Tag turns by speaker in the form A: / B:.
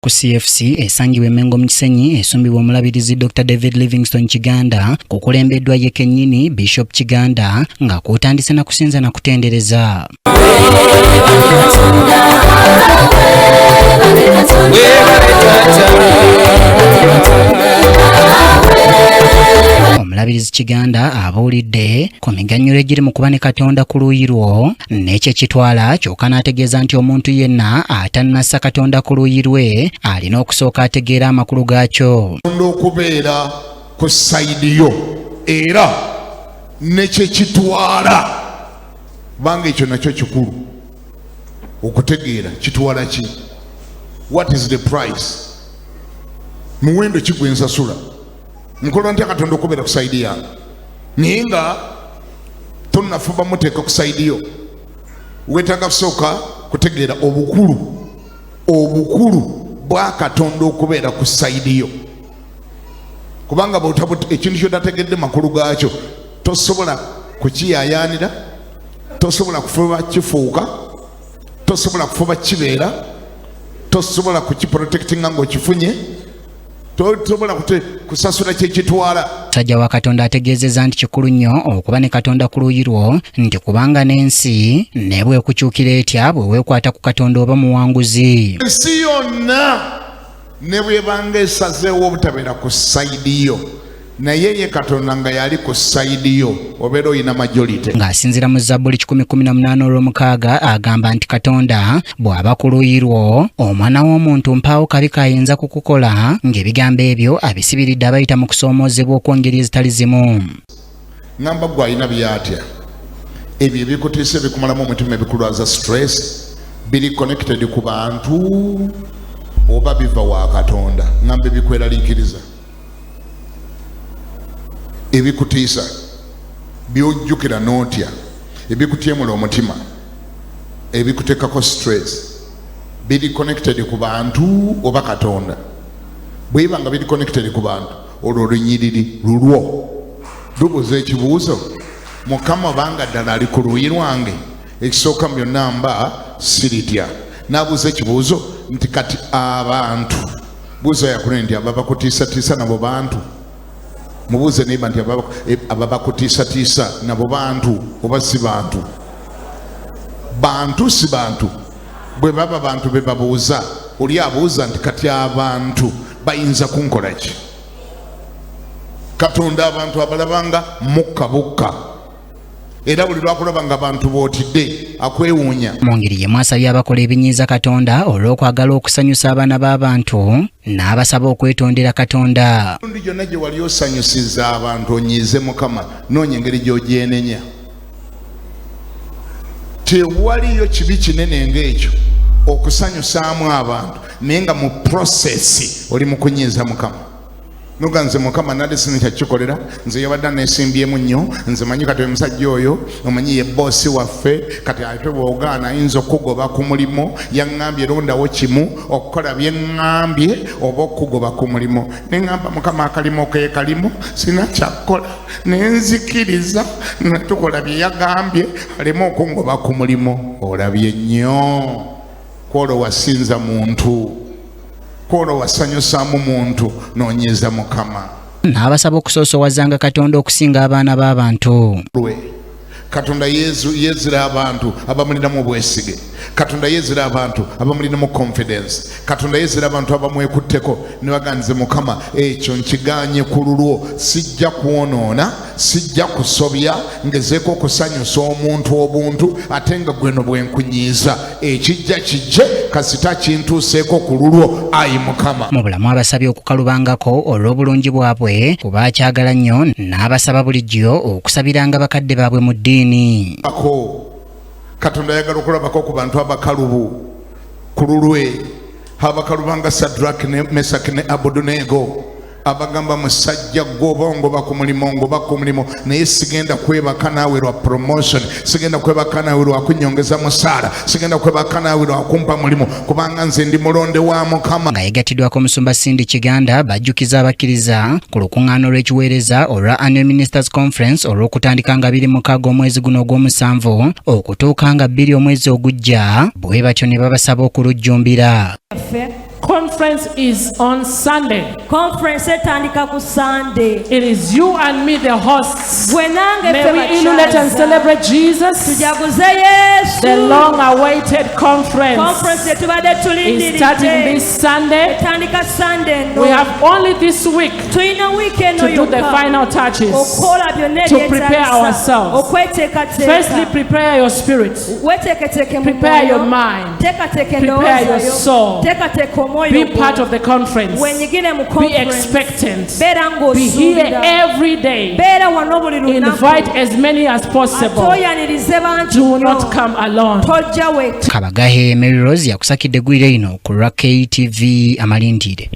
A: ku CFC esangiwe Mengo mu Kisenyi esumbibwa omulabirizi Dr. David Livingstone Kiganda kukulembeddwa ye kennyini Bishop Kiganda nga kutandise na kusinza na kutendereza. Omulabirizi Kiganda abuulidde ku miganyulo egiri mu kuba ne Katonda ku luuyi lwo n'ekyo kitwala kyokka n'ategeeza nti omuntu yenna atannassa Katonda ku luuyi lwe alina okusooka ategeera amakulu gaakyo.
B: Okubeera ku sayidi yo era n'ekyo kitwala kubanga ekyo nakyo kikulu okutegeera kitwala ki. What is the price? Muwendo ki gwe nsasula? Nkola ntya Katonda okubeera ku sayidi yange naye nga tonnafuba muteeka ku sayidi yo. Weetaaga kusooka kutegeera obukulu bwa Katonda okubeera ku sayidi yo, kubanga ekintu kyotategedde makulu gaakyo tosobola kukiyaayaanira, tosobola kufuba kifuuka, tosobola kufuba kibeera, tosobola kukiprotectinga ng'okifunye, tosobola kusasula kyekitwala.
A: Sajja wa Katonda ategeezezza nti kikulu nnyo okuba ne Katonda ku luuyi lwo nti kubanga n'ensi ne bwekukyukira etya bwe weekwata ku Katonda oba muwanguzi.
B: Ensi yonna ne bwebanga esazeewo obutabeera ku sayidi yo naye ye Katonda nga yali ku sayidi yo obeera oyina majority.
A: Ng'asinziira mu Zabbuli 118:6 agamba nti Katonda bw'aba ku luuyi lwo omwana w'omuntu mpaawo kabi kayinza kukukola, ng'ebigambo ebyo abisibiridde abayita mu kusoomoozebwa okw'engeri ezitali zimu.
B: Ngamba gwe alina byatya ebyo ebikutiisa bikumalamu omutima ebikulwaza stress biri connected ku bantu oba biva wa Katonda. Ngamba ebikweraliikiriza ebikutiisa byojjukira n'otya ebikutyemula omutima ebikuteekako stress biri connected ku bantu oba Katonda. Bweba nga biri connected ku bantu olwo olunyiriri lulwo lubuuza ekibuuzo, Mukama banga ddala ali ku luuyi lwange? Ekisooka mu byonna mba siritya. N'abuuza ekibuuzo nti kati abantu buuza yakune nti ababakutiisatiisa nabo bantu. Mubuuze niba nti ababakutiisatiisa nabo bantu oba si bantu? Bantu si bantu. Bwe baba bantu be babuuza, oli abuuza nti kati abantu bayinza kunkola ki? Katonda abantu abalabanga mukka bukka era buli lwakulabanga abantu bootidde akwewuunya.
A: Mu ngeri yemu asabye abakola ebinyiiza Katonda olw'okwagala okusanyusa abaana b'abantu n'abasaba okwetondera Katonda.
B: Emirundi gyonna gye wali osanyusizza abantu onyiize Mukama noonya engeri gy'ogyenenya. Tewaliyo kibi kinene ng'ekyo okusanyusaamu abantu naye nga mu prosesi oli mu kunyiiza Mukama. Nuga nze Mukama nali sinikyakikolera, nze yabadde neesimbyemu nnyo, nze manyi kati omusajja oyo omanyi ye boosi waffe, kati ate bw'ogaana ayinza okugoba ku mulimo, yaŋŋambye londawo kimu okukola bye ŋŋambye oba okugoba ku mulimo. Ne ŋŋamba Mukama akalimu ke kalimu sinakyakola, ne nzikiriza ne tukola bye yagambye aleme okungoba ku mulimo. Olabye nnyo kwolwo wasinza muntu, kwolwo wasanyusaamu muntu noonyiiza Mukama.
A: N'abasaba okusoosowazanga Katonda okusinga abaana b'abantu.
B: Katonda yeezira abantu abamulinamu obwesige. Katonda yeezira abantu abamulinamu confidence. Katonda yeezira abantu abamwekutteko ne baganze Mukama ekyo nkiganye ku lulwo, sijja kwonoona, sijja kusobya, ngezeeko okusanyusa omuntu obuntu ate nga gweno bwenkunyiiza ekijja kijje kasita kintuuseeko ku lulwo. Ayi Mukama.
A: Mu bulamu abasabye okukalubangako olw'obulungi bwabwe kuba akyagala nnyo, n'abasaba bulijjo okusabiranga bakadde baabwe mu ddiini.
B: Katonda ayagala okulabako ku bantu abakalubu ku lulwe, abakalubanga Sadraki ne Mesaki ne Abedunego abagamba musajja gwoba ngoba ku mulimo naye sigenda kwebaka naawe lwa promotion, sigenda kwebaka naawe lwa kunyongeza musaala, sigenda kwebaka naawe lwa kumpa mulimo kubanga nze ndi mulonde wa Mukama. Nga
A: yegattiddwako Omusumba Cindy Kiganda bajjukiza abakkiriza ku lukuŋŋaana olw'ekiweereza olwa Annual Ministers Conference olw'okutandika nga 26 omwezi guno ogw'omusanvu okutuuka nga 2 omwezi ogujja, bwe batyo ne babasaba okulujjumbira.
C: Conference is on Sunday.
D: Conference etandika ku Sunday.
C: It is you and me, the hosts.
D: Gwe nange
C: May we emulate and celebrate Jesus.
D: Tujaguze Yesu.
C: The long-awaited conference
D: Conference etubadde tulindiridde.
C: is starting this Sunday.
D: Etandika Sunday no.
C: We have only this week
D: Tulina weekend
C: to do the final touches,
D: okola byonna
C: to prepare ourselves.
D: okweteekateeka.
C: Firstly, prepare your spirit.
D: Weteeketeeke mu
C: Prepare your
D: mwoyo.
C: mind.
D: Teekateeka
C: Prepare
D: endowooza
C: your
D: yo.
C: soul.
D: Teekateeka omwoyo
C: Be
D: gwo.
C: part of the conference.
D: Wenyigire mu
C: Be
D: conference.
C: expectant.
D: Beera
C: Be here
D: ng'osuubira.
C: every day.
D: Beera wano buli lunaku.
C: Invite as many as possible.
D: Atooyanirize bantu
C: Do
D: nnyo.
C: not come alone.
D: Tojja wekka.
A: Kabagahe Mary Rose yakusakidde gwire ino ku KTV Amalindire.